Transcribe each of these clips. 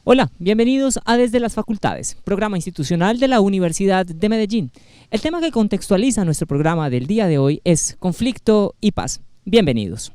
Hola, bienvenidos a Desde las Facultades, programa institucional de la Universidad de Medellín. El tema que contextualiza nuestro programa del día de hoy es conflicto y paz. Bienvenidos.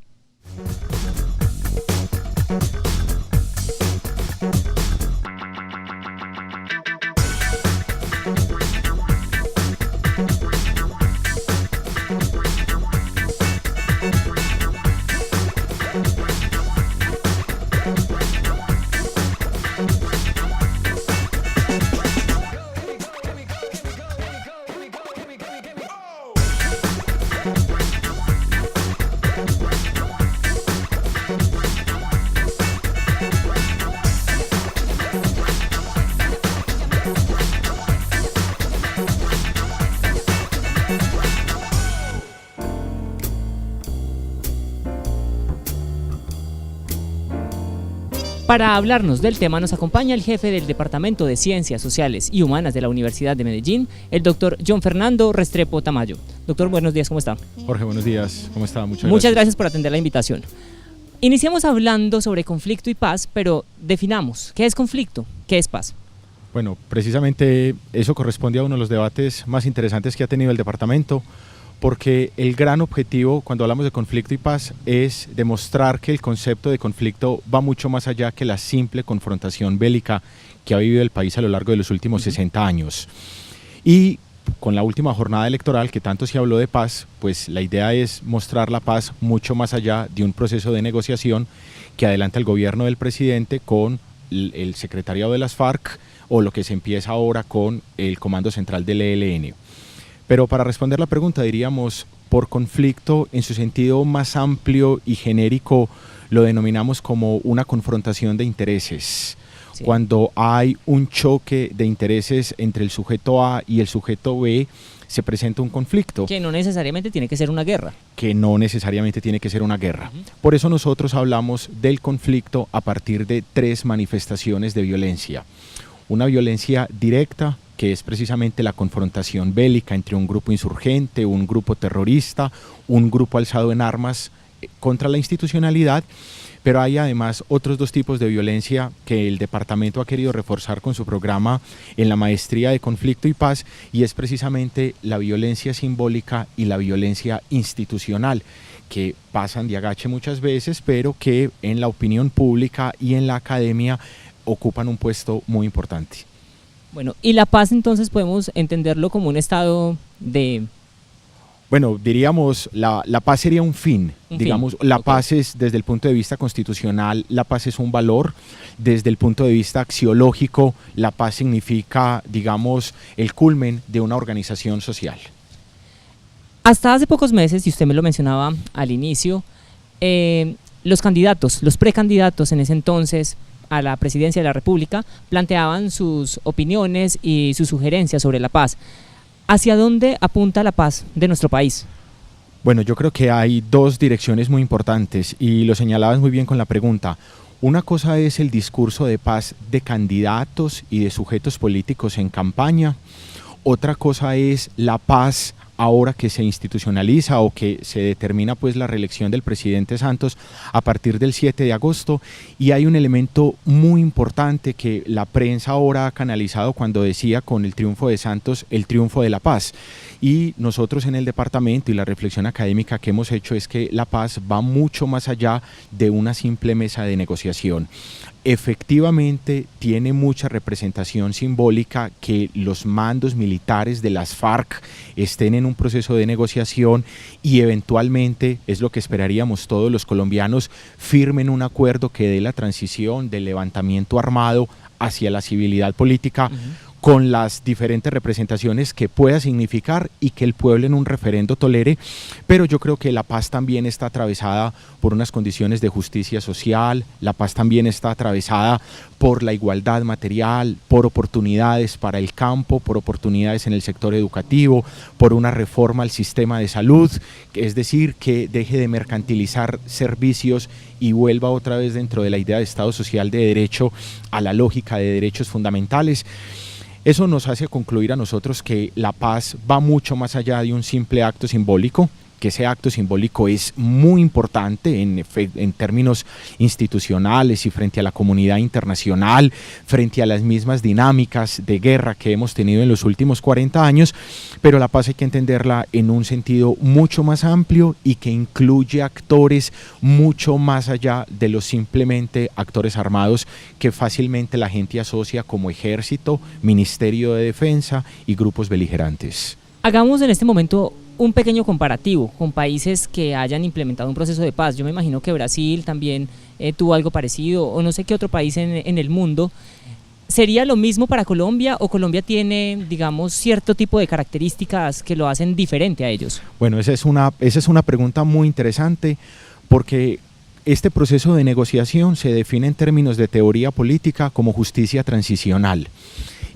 Para hablarnos del tema nos acompaña el jefe del Departamento de Ciencias Sociales y Humanas de la Universidad de Medellín, el doctor John Fernando Restrepo Tamayo. Doctor, buenos días, ¿cómo está? Jorge, buenos días, ¿cómo está? Muchas gracias por atender la invitación. Iniciamos hablando sobre conflicto y paz, pero definamos, ¿qué es conflicto? ¿Qué es paz? Bueno, precisamente eso corresponde a uno de los debates más interesantes que ha tenido el departamento, porque el gran objetivo cuando hablamos de conflicto y paz es demostrar que el concepto de conflicto va mucho más allá que la simple confrontación bélica que ha vivido el país a lo largo de los últimos 60 años. Y con la última jornada electoral que tanto se habló de paz, pues la idea es mostrar la paz mucho más allá de un proceso de negociación que adelanta el gobierno del presidente con el secretariado de las FARC o lo que se empieza ahora con el Comando Central del ELN. Pero para responder la pregunta diríamos, por conflicto en su sentido más amplio y genérico lo denominamos como una confrontación de intereses. Sí. Cuando hay un choque de intereses entre el sujeto A y el sujeto B, se presenta un conflicto. Que no necesariamente tiene que ser una guerra. Que no necesariamente tiene que ser una guerra. Por eso nosotros hablamos del conflicto a partir de tres manifestaciones de violencia. Una violencia directa, que es precisamente la confrontación bélica entre un grupo insurgente, un grupo terrorista, un grupo alzado en armas contra la institucionalidad, pero hay además otros dos tipos de violencia que el departamento ha querido reforzar con su programa en la maestría de conflicto y paz, y es precisamente la violencia simbólica y la violencia institucional, que pasan de agache muchas veces, pero que en la opinión pública y en la academia ocupan un puesto muy importante. Bueno, y la paz entonces podemos entenderlo como un estado de... Bueno, diríamos, la paz sería un fin, digamos, la paz es desde el punto de vista constitucional, la paz es un valor, desde el punto de vista axiológico, la paz significa, digamos, el culmen de una organización social. Hasta hace pocos meses, y usted me lo mencionaba al inicio, los candidatos, los precandidatos en ese entonces a la presidencia de la República planteaban sus opiniones y sus sugerencias sobre la paz. ¿Hacia dónde apunta la paz de nuestro país? Bueno, yo creo que hay dos direcciones muy importantes y lo señalabas muy bien con la pregunta. Una cosa es el discurso de paz de candidatos y de sujetos políticos en campaña. Otra cosa es la paz ahora que se institucionaliza o que se determina pues la reelección del presidente Santos a partir del 7 de agosto, y hay un elemento muy importante que la prensa ahora ha canalizado cuando decía con el triunfo de Santos el triunfo de la paz, y nosotros en el departamento y la reflexión académica que hemos hecho es que la paz va mucho más allá de una simple mesa de negociación. Efectivamente tiene mucha representación simbólica que los mandos militares de las FARC estén en un proceso de negociación y eventualmente, es lo que esperaríamos todos los colombianos, firmen un acuerdo que dé la transición del levantamiento armado hacia la civilidad política, con las diferentes representaciones que pueda significar y que el pueblo en un referendo tolere, pero yo creo que la paz también está atravesada por unas condiciones de justicia social, la paz también está atravesada por la igualdad material, por oportunidades para el campo, por oportunidades en el sector educativo, por una reforma al sistema de salud, es decir, que deje de mercantilizar servicios y vuelva otra vez dentro de la idea de Estado social de derecho a la lógica de derechos fundamentales. Eso nos hace concluir a nosotros que la paz va mucho más allá de un simple acto simbólico, que ese acto simbólico es muy importante en términos institucionales y frente a la comunidad internacional, frente a las mismas dinámicas de guerra que hemos tenido en los últimos 40 años, pero la paz hay que entenderla en un sentido mucho más amplio y que incluye actores mucho más allá de los simplemente actores armados que fácilmente la gente asocia como ejército, Ministerio de Defensa y grupos beligerantes. Hagamos en este momento un pequeño comparativo con países que hayan implementado un proceso de paz. Yo me imagino que Brasil también tuvo algo parecido, o no sé qué otro país en el mundo. ¿Sería lo mismo para Colombia o Colombia tiene, digamos, cierto tipo de características que lo hacen diferente a ellos? Bueno, esa es una pregunta muy interesante porque este proceso de negociación se define en términos de teoría política como justicia transicional.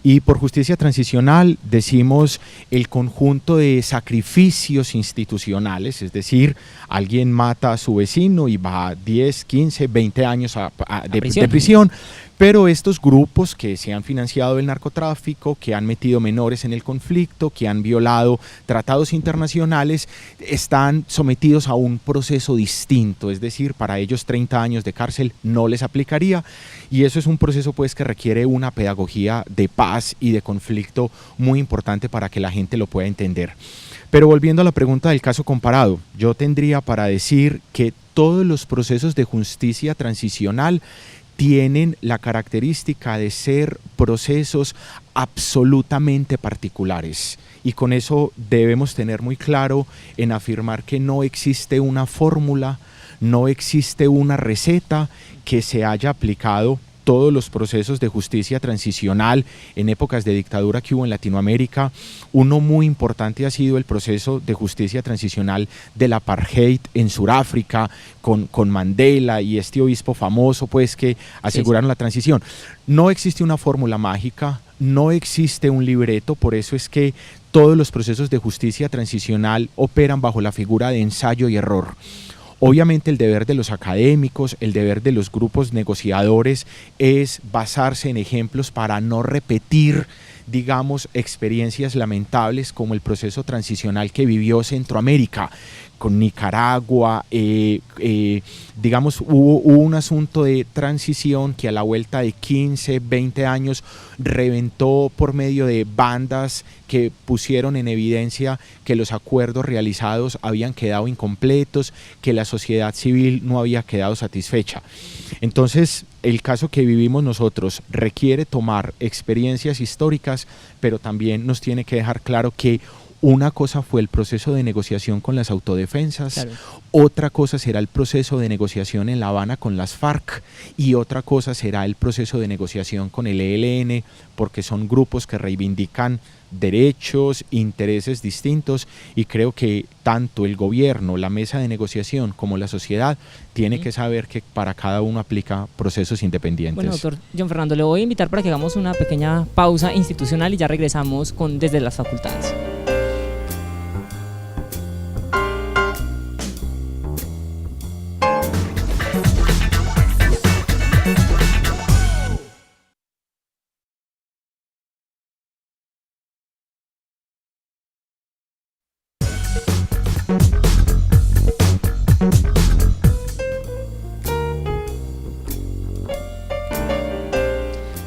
Y por justicia transicional decimos el conjunto de sacrificios institucionales, es decir, alguien mata a su vecino y va 10, 15, 20 años de prisión, pero estos grupos que se han financiado el narcotráfico, que han metido menores en el conflicto, que han violado tratados internacionales, están sometidos a un proceso distinto, es decir, para ellos 30 años de cárcel no les aplicaría, y eso es un proceso pues que requiere una pedagogía de paz y de conflicto muy importante para que la gente lo pueda entender. Pero volviendo a la pregunta del caso comparado, yo tendría para decir que todos los procesos de justicia transicional tienen la característica de ser procesos absolutamente particulares, y con eso debemos tener muy claro en afirmar que no existe una fórmula, no existe una receta que se haya aplicado. Todos los procesos de justicia transicional en épocas de dictadura que hubo en Latinoamérica, uno muy importante ha sido el proceso de justicia transicional del apartheid en Sudáfrica con Mandela y este obispo famoso pues que aseguraron la transición. No existe una fórmula mágica, no existe un libreto, por eso es que todos los procesos de justicia transicional operan bajo la figura de ensayo y error. Obviamente el deber de los académicos, el deber de los grupos negociadores es basarse en ejemplos para no repetir, digamos, experiencias lamentables como el proceso transicional que vivió Centroamérica con Nicaragua. Digamos, hubo un asunto de transición que a la vuelta de 15, 20 años reventó por medio de bandas que pusieron en evidencia que los acuerdos realizados habían quedado incompletos, que la sociedad civil no había quedado satisfecha. Entonces, el caso que vivimos nosotros requiere tomar experiencias históricas, pero también nos tiene que dejar claro que una cosa fue el proceso de negociación con las autodefensas, claro. Otra cosa será el proceso de negociación en La Habana con las FARC y otra cosa será el proceso de negociación con el ELN, porque son grupos que reivindican derechos, intereses distintos, y creo que tanto el gobierno, la mesa de negociación como la sociedad tiene que saber que para cada uno aplica procesos independientes. Bueno, doctor John Fernando, le voy a invitar para que hagamos una pequeña pausa institucional y ya regresamos con Desde las Facultades.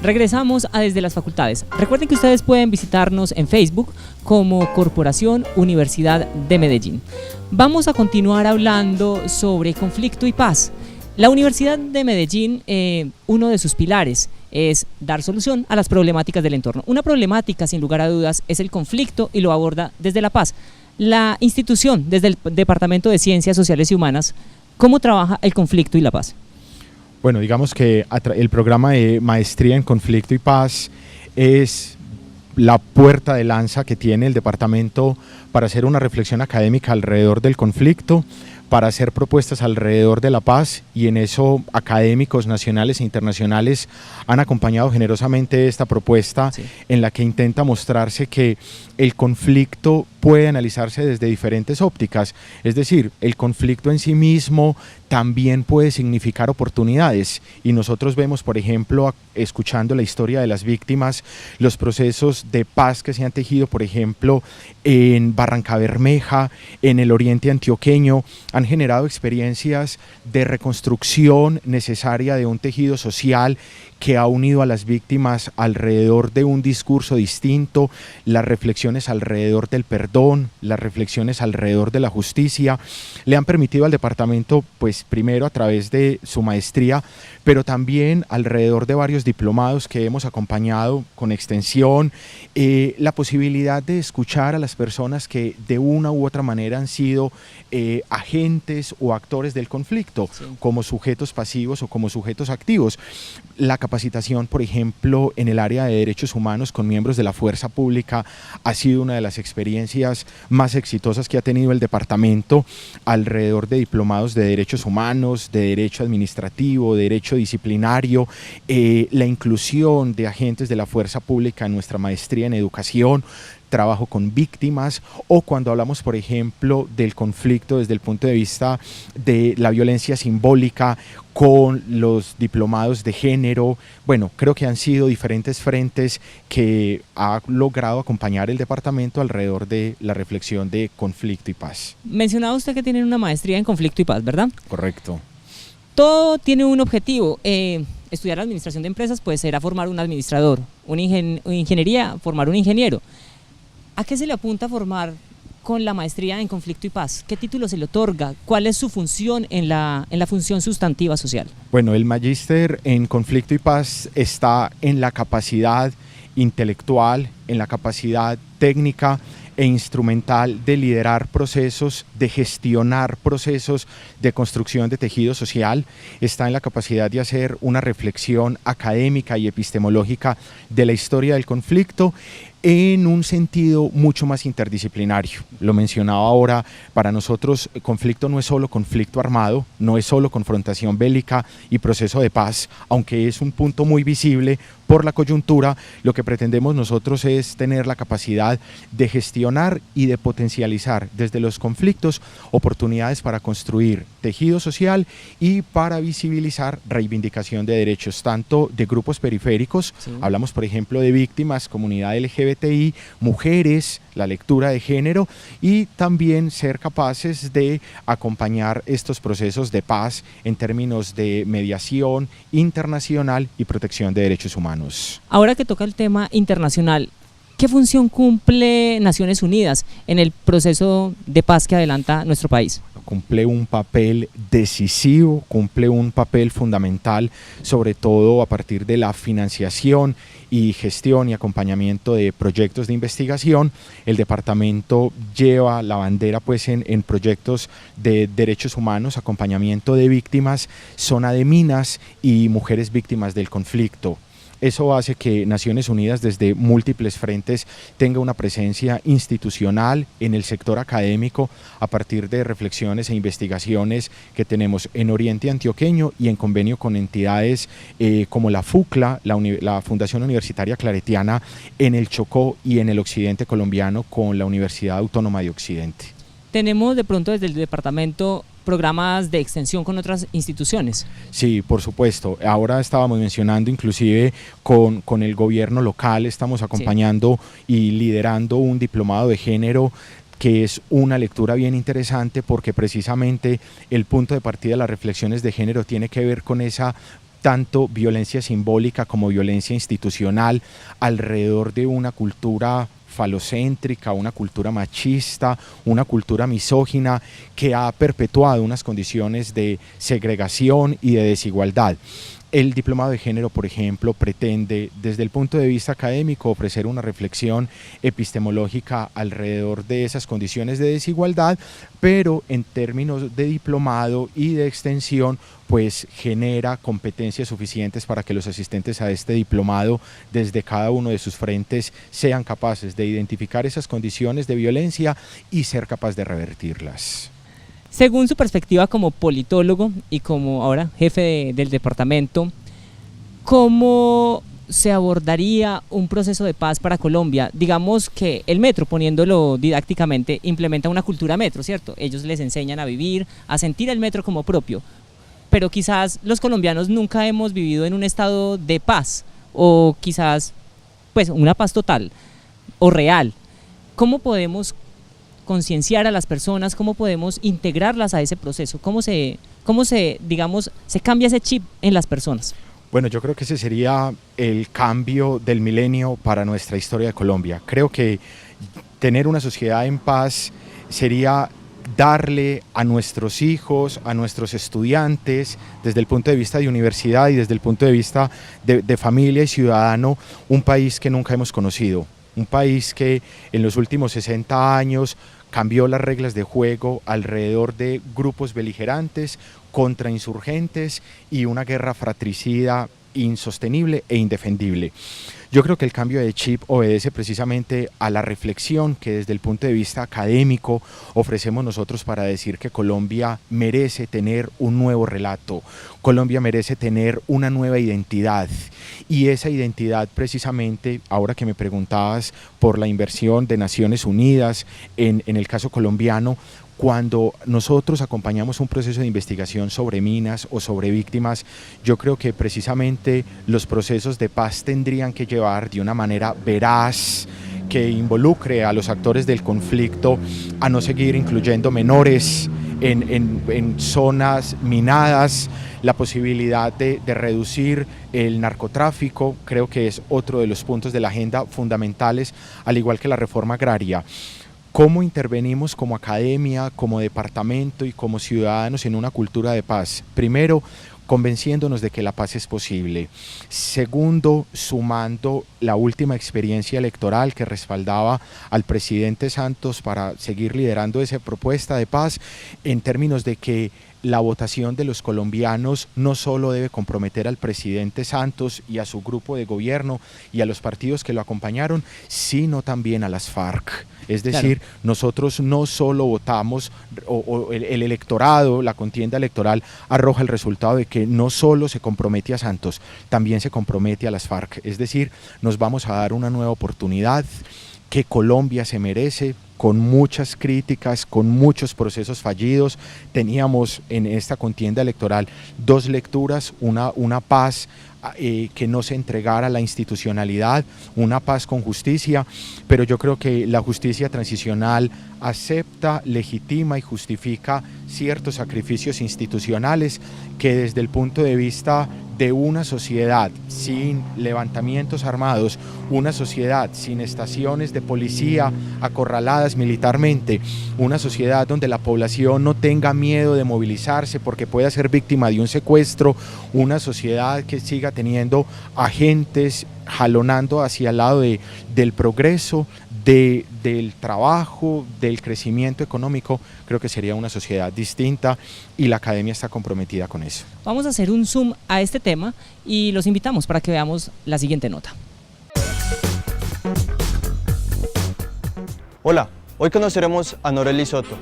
Regresamos a Desde las Facultades. Recuerden que ustedes pueden visitarnos en Facebook como Corporación Universidad de Medellín. Vamos a continuar hablando sobre conflicto y paz. La Universidad de Medellín, uno de sus pilares es dar solución a las problemáticas del entorno. Una problemática, sin lugar a dudas, es el conflicto y lo aborda desde la paz. La institución, desde el Departamento de Ciencias Sociales y Humanas, ¿cómo trabaja el conflicto y la paz? Bueno, digamos que el programa de Maestría en Conflicto y Paz es la puerta de lanza que tiene el departamento para hacer una reflexión académica alrededor del conflicto, para hacer propuestas alrededor de la paz, y en eso académicos nacionales e internacionales han acompañado generosamente esta propuesta, sí, en la que intenta mostrarse que el conflicto puede analizarse desde diferentes ópticas, es decir, el conflicto en sí mismo también puede significar oportunidades. Y nosotros vemos, por ejemplo, escuchando la historia de las víctimas, los procesos de paz que se han tejido, por ejemplo, en Barrancabermeja, en el oriente antioqueño, han generado experiencias de reconstrucción necesaria de un tejido social que ha unido a las víctimas alrededor de un discurso distinto, las reflexiones alrededor del perdón, las reflexiones alrededor de la justicia, le han permitido al departamento, pues primero a través de su maestría, pero también alrededor de varios diplomados que hemos acompañado con extensión, la posibilidad de escuchar a las personas que de una u otra manera han sido agentes o actores del conflicto, sí, como sujetos pasivos o como sujetos activos. La capacitación, por ejemplo, en el área de derechos humanos con miembros de la fuerza pública ha sido una de las experiencias más exitosas que ha tenido el departamento alrededor de diplomados de derechos humanos, de derecho administrativo, de derecho disciplinario, la inclusión de agentes de la fuerza pública en nuestra maestría en educación, trabajo con víctimas, o cuando hablamos, por ejemplo, del conflicto desde el punto de vista de la violencia simbólica con los diplomados de género. Bueno, creo que han sido diferentes frentes que ha logrado acompañar el departamento alrededor de la reflexión de conflicto y paz. Mencionaba usted que tienen una maestría en conflicto y paz, ¿verdad? Correcto. Todo tiene un objetivo. Estudiar administración de empresas pues será formar un administrador, ingeniería, formar un ingeniero. ¿A qué se le apunta a formar con la maestría en conflicto y paz? ¿Qué título se le otorga? ¿Cuál es su función en la función sustantiva social? Bueno, el magíster en conflicto y paz está en la capacidad intelectual, en la capacidad técnica e instrumental de liderar procesos, de gestionar procesos de construcción de tejido social, está en la capacidad de hacer una reflexión académica y epistemológica de la historia del conflicto en un sentido mucho más interdisciplinario. Lo mencionaba ahora, para nosotros conflicto no es solo conflicto armado, no es solo confrontación bélica y proceso de paz, aunque es un punto muy visible por la coyuntura. Lo que pretendemos nosotros es tener la capacidad de gestionar y de potencializar desde los conflictos oportunidades para construir tejido social y para visibilizar reivindicación de derechos, tanto de grupos periféricos, sí, hablamos por ejemplo de víctimas, comunidad LGBTI, mujeres, la lectura de género, y también ser capaces de acompañar estos procesos de paz en términos de mediación internacional y protección de derechos humanos. Ahora que toca el tema internacional, ¿qué función cumple Naciones Unidas en el proceso de paz que adelanta nuestro país? Cumple un papel decisivo, cumple un papel fundamental, sobre todo a partir de la financiación y gestión y acompañamiento de proyectos de investigación. El departamento lleva la bandera pues en proyectos de derechos humanos, acompañamiento de víctimas, zona de minas y mujeres víctimas del conflicto. Eso hace que Naciones Unidas desde múltiples frentes tenga una presencia institucional en el sector académico a partir de reflexiones e investigaciones que tenemos en Oriente Antioqueño y en convenio con entidades como la FUCLA, la Fundación Universitaria Claretiana en el Chocó, y en el occidente colombiano con la Universidad Autónoma de Occidente. Tenemos de pronto desde el departamento programas de extensión con otras instituciones. Sí, por supuesto. Ahora estábamos mencionando inclusive con el gobierno local, estamos acompañando y liderando un diplomado de género que es una lectura bien interesante porque precisamente el punto de partida de las reflexiones de género tiene que ver con esa tanto violencia simbólica como violencia institucional alrededor de una cultura falocéntrica, una cultura machista, una cultura misógina que ha perpetuado unas condiciones de segregación y de desigualdad. El diplomado de género, por ejemplo, pretende desde el punto de vista académico ofrecer una reflexión epistemológica alrededor de esas condiciones de desigualdad, pero en términos de diplomado y de extensión pues genera competencias suficientes para que los asistentes a este diplomado desde cada uno de sus frentes sean capaces de identificar esas condiciones de violencia y ser capaz de revertirlas. Según su perspectiva como politólogo y como ahora jefe del departamento, ¿cómo se abordaría un proceso de paz para Colombia? Digamos que el metro, poniéndolo didácticamente, implementa una cultura metro, ¿cierto? Ellos les enseñan a vivir, a sentir el metro como propio, pero quizás los colombianos nunca hemos vivido en un estado de paz, o quizás pues una paz total o real. ¿Cómo podemos concienciar a las personas? ¿Cómo podemos integrarlas a ese proceso? Digamos, se cambia ese chip en las personas? Bueno, yo creo que ese sería el cambio del milenio para nuestra historia de Colombia. Creo que tener una sociedad en paz sería darle a nuestros hijos, a nuestros estudiantes, desde el punto de vista de universidad y desde el punto de vista de familia y ciudadano, un país que nunca hemos conocido, un país que en los últimos 60 años cambió las reglas de juego alrededor de grupos beligerantes, contrainsurgentes y una guerra fratricida insostenible e indefendible. Yo creo que el cambio de chip obedece precisamente a la reflexión que desde el punto de vista académico ofrecemos nosotros para decir que Colombia merece tener un nuevo relato, Colombia merece tener una nueva identidad, y esa identidad precisamente, ahora que me preguntabas por la inversión de Naciones Unidas en el caso colombiano, cuando nosotros acompañamos un proceso de investigación sobre minas o sobre víctimas, yo creo que precisamente los procesos de paz tendrían que llevar de una manera veraz, que involucre a los actores del conflicto a no seguir incluyendo menores en zonas minadas, la posibilidad de reducir el narcotráfico, creo que es otro de los puntos de la agenda fundamentales, al igual que la reforma agraria. ¿Cómo intervenimos como academia, como departamento y como ciudadanos en una cultura de paz? Primero, convenciéndonos de que la paz es posible. Segundo, sumando la última experiencia electoral que respaldaba al presidente Santos para seguir liderando esa propuesta de paz, en términos de que la votación de los colombianos no solo debe comprometer al presidente Santos y a su grupo de gobierno y a los partidos que lo acompañaron, sino también a las FARC. Es decir, claro, nosotros no solo votamos, o el electorado, la contienda electoral arroja el resultado de que no solo se compromete a Santos, también se compromete a las FARC. Es decir, nos vamos a dar una nueva oportunidad que Colombia se merece, con muchas críticas, con muchos procesos fallidos. Teníamos en esta contienda electoral dos lecturas, una paz que no se entregara a la institucionalidad, una paz con justicia, pero yo creo que la justicia transicional acepta, legitima y justifica ciertos sacrificios institucionales que desde el punto de vista de una sociedad sin levantamientos armados, una sociedad sin estaciones de policía acorraladas militarmente, una sociedad donde la población no tenga miedo de movilizarse porque pueda ser víctima de un secuestro, una sociedad que siga teniendo agentes jalonando hacia el lado del progreso, del trabajo, del crecimiento económico, creo que sería una sociedad distinta y la academia está comprometida con eso. Vamos a hacer un zoom a este tema y los invitamos para que veamos la siguiente nota. Hola, hoy conoceremos a Norely Soto,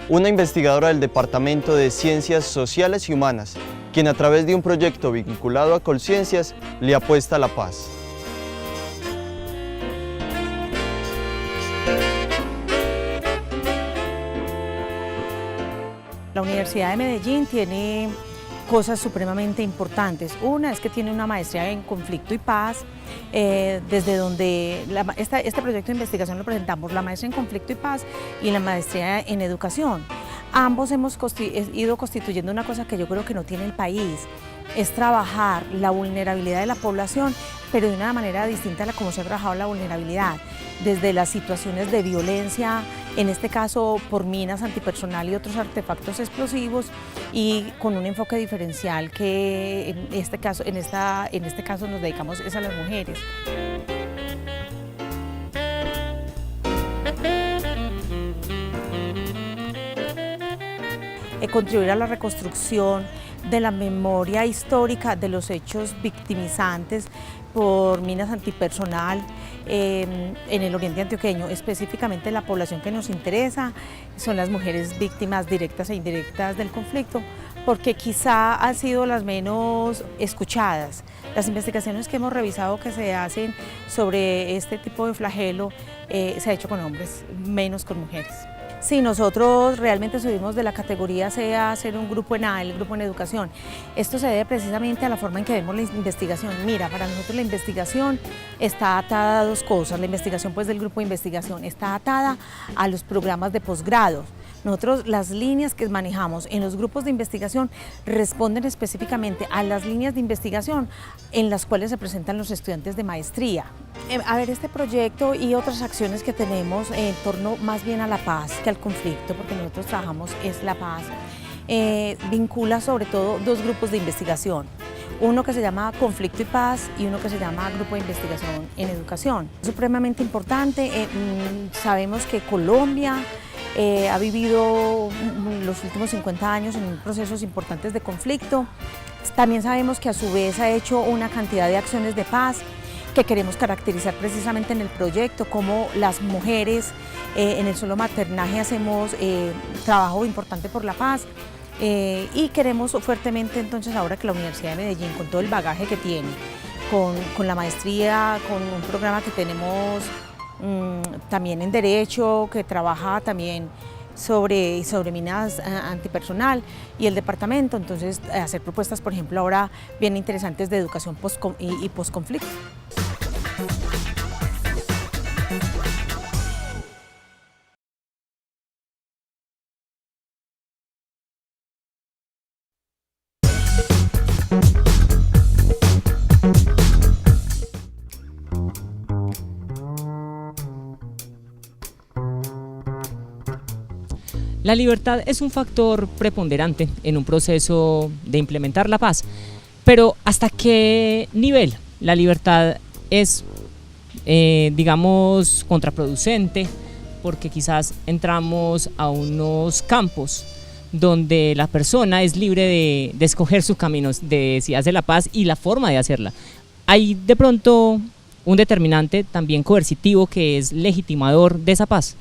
una investigadora del Departamento de Ciencias Sociales y Humanas, quien a través de un proyecto vinculado a Colciencias le apuesta a la paz. La Universidad de Medellín tiene cosas supremamente importantes. Una es que tiene una maestría en conflicto y paz, desde donde este proyecto de investigación lo presentamos, la maestría en conflicto y paz y la maestría en educación. Ambos hemos ido constituyendo una cosa que yo creo que no tiene el país, es trabajar la vulnerabilidad de la población, pero de una manera distinta a la como se ha trabajado la vulnerabilidad, desde las situaciones de violencia, en este caso por minas antipersonal y otros artefactos explosivos, y con un enfoque diferencial que en este caso nos dedicamos es a las mujeres. Contribuir a la reconstrucción de la memoria histórica de los hechos victimizantes por minas antipersonal en el oriente antioqueño. Específicamente la población que nos interesa son las mujeres víctimas directas e indirectas del conflicto, porque quizá han sido las menos escuchadas. Las investigaciones que hemos revisado que se hacen sobre este tipo de flagelo se ha hecho con hombres, menos con mujeres. Sí, nosotros realmente subimos de la categoría C a ser un grupo en A, el grupo en educación. Esto se debe precisamente a la forma en que vemos la investigación. Mira, para nosotros la investigación está atada a dos cosas. La investigación pues del grupo de investigación está atada a los programas de posgrado. Nosotros las líneas que manejamos en los grupos de investigación responden específicamente a las líneas de investigación en las cuales se presentan los estudiantes de maestría. A ver, este proyecto y otras acciones que tenemos en torno más bien a la paz que al conflicto, porque nosotros trabajamos es la paz, vincula sobre todo dos grupos de investigación. Uno que se llama Conflicto y Paz y uno que se llama Grupo de Investigación en Educación. Es supremamente importante, sabemos que Colombia ha vivido los últimos 50 años en procesos importantes de conflicto. También sabemos que a su vez ha hecho una cantidad de acciones de paz que queremos caracterizar precisamente en el proyecto, como las mujeres en el solo maternaje hacemos trabajo importante por la paz. Y queremos fuertemente entonces ahora que la Universidad de Medellín, con todo el bagaje que tiene, con la maestría, con un programa que tenemos también en Derecho, que trabaja también sobre minas antipersonal, y el departamento, entonces hacer propuestas, por ejemplo, ahora bien interesantes de educación y posconflicto. La libertad es un factor preponderante en un proceso de implementar la paz, pero ¿hasta qué nivel la libertad es, digamos, contraproducente? Porque quizás entramos a unos campos donde la persona es libre de escoger sus caminos, de si hace la paz y la forma de hacerla. Hay de pronto un determinante también coercitivo que es legitimador de esa paz.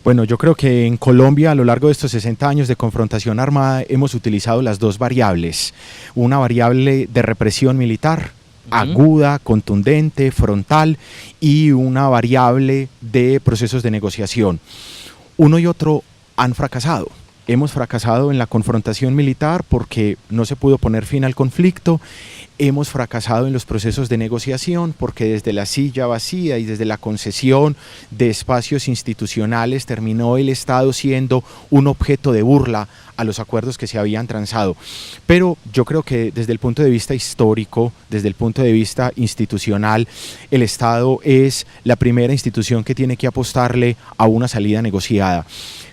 Bueno, yo creo que en Colombia, a lo largo de estos 60 años de confrontación armada, hemos utilizado las dos variables. Una variable de represión militar, aguda, contundente, frontal, y una variable de procesos de negociación. Uno y otro han fracasado. Hemos fracasado en la confrontación militar porque no se pudo poner fin al conflicto. Hemos fracasado en los procesos de negociación porque desde la silla vacía y desde la concesión de espacios institucionales terminó el Estado siendo un objeto de burla a los acuerdos que se habían transado. Pero yo creo que desde el punto de vista histórico, desde el punto de vista institucional, el Estado es la primera institución que tiene que apostarle a una salida negociada.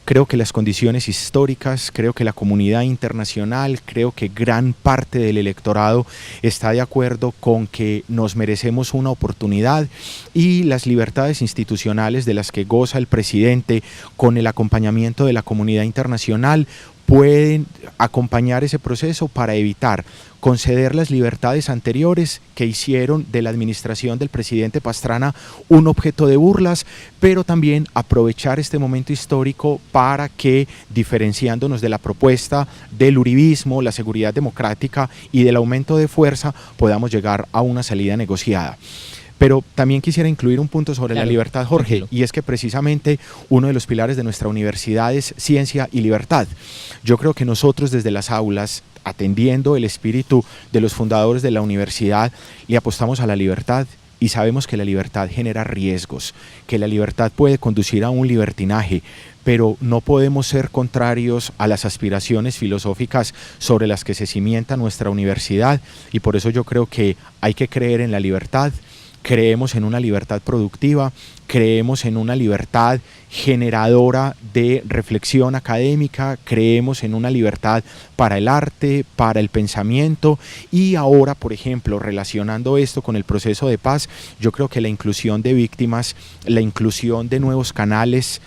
Creo que las condiciones históricas, creo que la comunidad internacional, creo que gran parte del electorado está de acuerdo con que nos merecemos una oportunidad, y las libertades institucionales de las que goza el presidente, con el acompañamiento de la comunidad internacional, pueden acompañar ese proceso para evitar conceder las libertades anteriores que hicieron de la administración del presidente Pastrana un objeto de burlas, pero también aprovechar este momento histórico para que, diferenciándonos de la propuesta del uribismo, la seguridad democrática y del aumento de fuerza, podamos llegar a una salida negociada. Pero también quisiera incluir un punto sobre la libertad, Jorge, tranquilo. Y es que precisamente uno de los pilares de nuestra universidad es ciencia y libertad. Yo creo que nosotros desde las aulas, atendiendo el espíritu de los fundadores de la universidad, le apostamos a la libertad, y sabemos que la libertad genera riesgos, que la libertad puede conducir a un libertinaje, pero no podemos ser contrarios a las aspiraciones filosóficas sobre las que se cimienta nuestra universidad, y por eso yo creo que hay que creer en la libertad. Creemos en una libertad productiva, creemos en una libertad generadora de reflexión académica, creemos en una libertad para el arte, para el pensamiento, y ahora, por ejemplo, relacionando esto con el proceso de paz, yo creo que la inclusión de víctimas, la inclusión de nuevos canales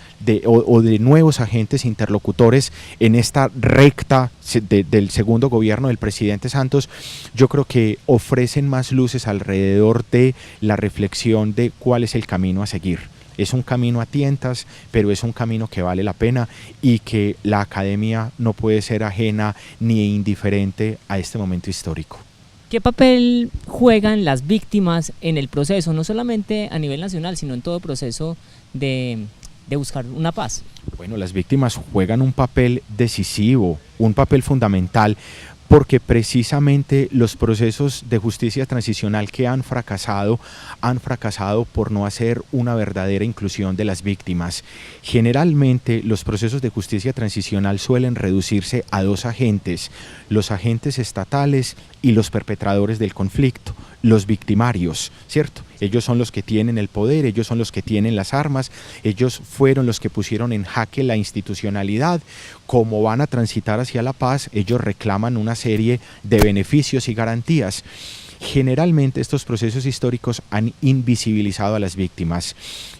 o de nuevos agentes interlocutores en esta recta del segundo gobierno del presidente Santos, yo creo que ofrecen más luces alrededor de la reflexión de cuál es el camino a seguir. es un camino a tientas, pero es un camino que vale la pena y que la academia no puede ser ajena ni indiferente a este momento histórico. ¿Qué papel juegan las víctimas en el proceso, no solamente a nivel nacional, sino en todo proceso de buscar una paz? Bueno, las víctimas juegan un papel decisivo, un papel fundamental, porque precisamente los procesos de justicia transicional que han fracasado por no hacer una verdadera inclusión de las víctimas. Generalmente los procesos de justicia transicional suelen reducirse a dos agentes, los agentes estatales y los perpetradores del conflicto, los victimarios, ¿cierto? Ellos son los que tienen el poder, ellos son los que tienen las armas, ellos fueron los que pusieron en jaque la institucionalidad. Como van a transitar hacia la paz, ellos reclaman una serie de beneficios y garantías. Generalmente estos procesos históricos han invisibilizado a las víctimas.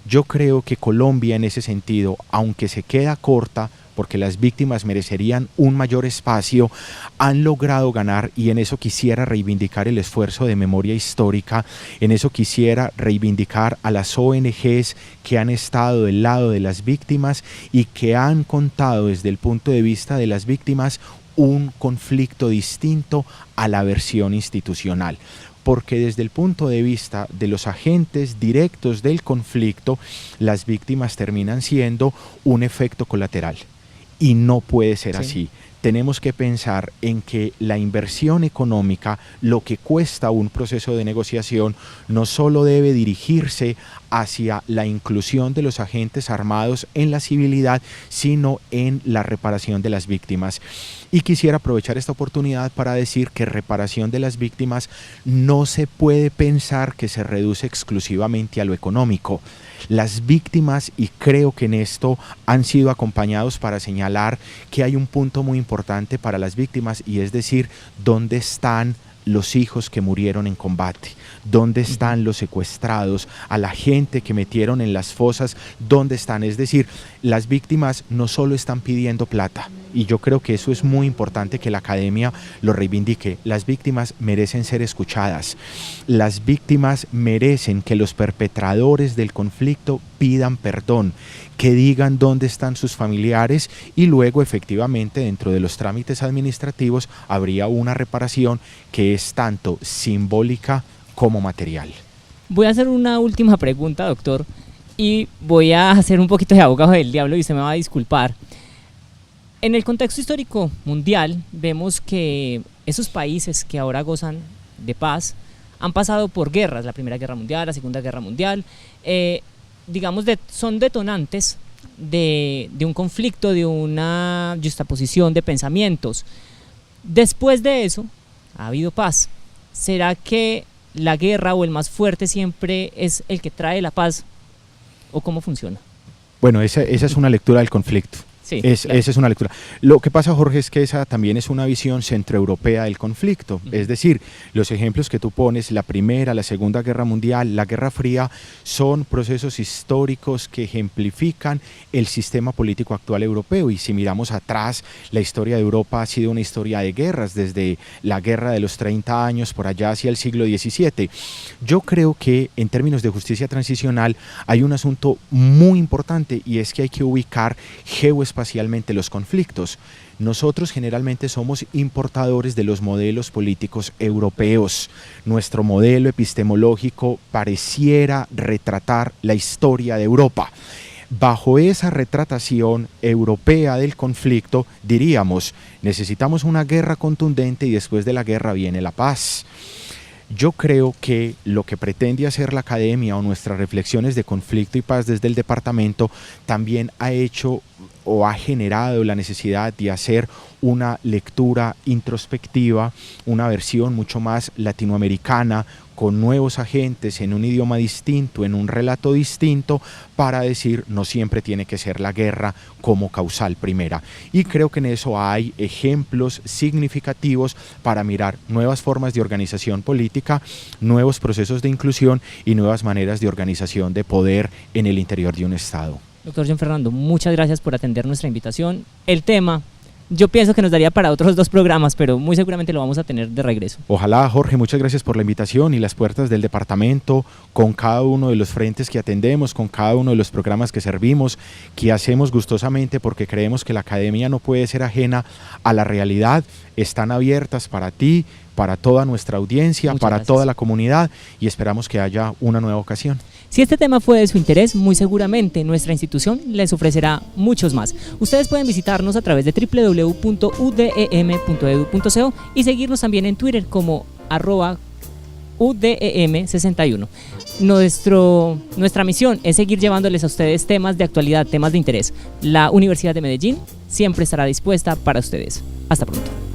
Yo creo que Colombia en ese sentido, aunque se queda corta, porque las víctimas merecerían un mayor espacio, han logrado ganar, y en eso quisiera reivindicar el esfuerzo de memoria histórica, en eso quisiera reivindicar a las ONGs que han estado del lado de las víctimas y que han contado desde el punto de vista de las víctimas un conflicto distinto a la versión institucional. Porque desde el punto de vista de los agentes directos del conflicto, las víctimas terminan siendo un efecto colateral. Y no puede ser así. Tenemos que pensar en que la inversión económica, lo que cuesta un proceso de negociación, no solo debe dirigirse hacia la inclusión de los agentes armados en la civilidad, sino en la reparación de las víctimas. Y quisiera aprovechar esta oportunidad para decir que reparación de las víctimas no se puede pensar que se reduce exclusivamente a lo económico. Las víctimas, y creo que en esto han sido acompañados para señalar que hay un punto muy importante para las víctimas, y es decir, ¿dónde están los hijos que murieron en combate? ¿Dónde están los secuestrados? A la gente que metieron en las fosas, ¿dónde están? Es decir, las víctimas no solo están pidiendo plata, y yo creo que eso es muy importante que la academia lo reivindique. Las víctimas merecen ser escuchadas. Las víctimas merecen que los perpetradores del conflicto pidan perdón, que digan dónde están sus familiares, y luego efectivamente dentro de los trámites administrativos habría una reparación que es tanto simbólica como material. Voy a hacer una última pregunta, doctor, y voy a hacer un poquito de abogado del diablo y usted me va a disculpar. En el contexto histórico mundial vemos que esos países que ahora gozan de paz han pasado por guerras, la Primera Guerra Mundial, la Segunda Guerra Mundial, son detonantes de un conflicto, de una juxtaposición de pensamientos. Después de eso ha habido paz. ¿Será que la guerra o el más fuerte siempre es el que trae la paz? ¿O cómo funciona? Bueno, esa es una lectura del conflicto. Sí, claro. Esa es una lectura. Lo que pasa, Jorge, es que esa también es una visión centroeuropea del conflicto. Es decir, los ejemplos que tú pones, la Primera, la Segunda Guerra Mundial, la Guerra Fría, son procesos históricos que ejemplifican el sistema político actual europeo. Y si miramos atrás, la historia de Europa ha sido una historia de guerras, desde la Guerra de los 30 años, por allá hacia el siglo XVII. Yo creo que en términos de justicia transicional hay un asunto muy importante, y es que hay que ubicar geoespacialmente los conflictos. Nosotros generalmente somos importadores de los modelos políticos europeos. Nuestro modelo epistemológico pareciera retratar la historia de Europa. Bajo esa retratación europea del conflicto, diríamos, necesitamos una guerra contundente y después de la guerra viene la paz. Yo creo que lo que pretende hacer la academia o nuestras reflexiones de conflicto y paz desde el departamento también ha hecho o ha generado la necesidad de hacer una lectura introspectiva, una versión mucho más latinoamericana, con nuevos agentes, en un idioma distinto, en un relato distinto, para decir no siempre tiene que ser la guerra como causal primera. Y creo que en eso hay ejemplos significativos para mirar nuevas formas de organización política, nuevos procesos de inclusión y nuevas maneras de organización de poder en el interior de un Estado. Doctor John Fernando, muchas gracias por atender nuestra invitación. El tema yo pienso que nos daría para otros 2 programas, pero muy seguramente lo vamos a tener de regreso. Ojalá, Jorge, muchas gracias por la invitación y las puertas del departamento, con cada uno de los frentes que atendemos, con cada uno de los programas que servimos, que hacemos gustosamente porque creemos que la academia no puede ser ajena a la realidad, están abiertas para ti, para toda nuestra audiencia, Muchas para gracias. toda la comunidad y esperamos que haya una nueva ocasión. Si este tema fue de su interés, muy seguramente nuestra institución les ofrecerá muchos más. Ustedes pueden visitarnos a través de www.udem.edu.co y seguirnos también en Twitter como @UDEM61. Nuestra misión es seguir llevándoles a ustedes temas de actualidad, temas de interés. La Universidad de Medellín siempre estará dispuesta para ustedes. Hasta pronto.